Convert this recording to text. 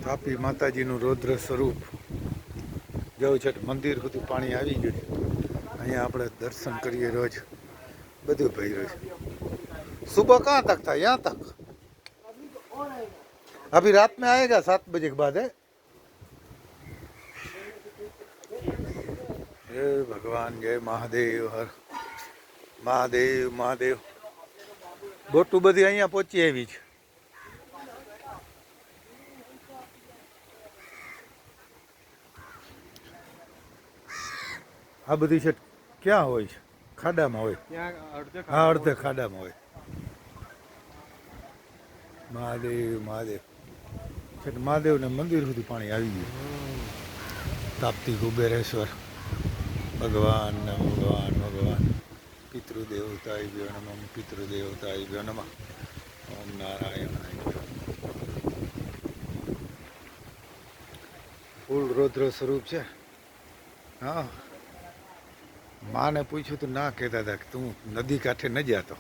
તાપી માતાજીનું રૌદ્ર સ્વરૂપ જેવું છે મંદિર સુધી પાણી આવી ગયું છે। અહીંયા આપણે દર્શન કરીએ રોજ બધું ભરી રહ્યું છે। सुबह कहाँ तक था? यहाँ तक। अभी रात में आएगा 7 बजे के बाद है। जय भगवान, जय महादेव, हर महादेव महादेव। बोटू बधी अहियाँ पહોંચી આવી છે। આ બધી છે ક્યાં હોય છે? ખાડામાં હોય। હા, અડધે ખાડામાં હોય। મહાદેવ મહાદેવ છે મહાદેવના મંદિર સુધી પાણી આવી ગયું। તાપ્તી કુબેરેશ્વર ભગવાન ભગવાન ભગવાન। પિતૃદેવતાય નમઃ, પિતૃદેવતાય નમઃ। ઓમ નારાયણાય। ફૂલ રૌદ્ર સ્વરૂપ છે। હા, માને પૂછ્યું તો ના કહેતા હતા કે તું નદી કાંઠે ન જાતો।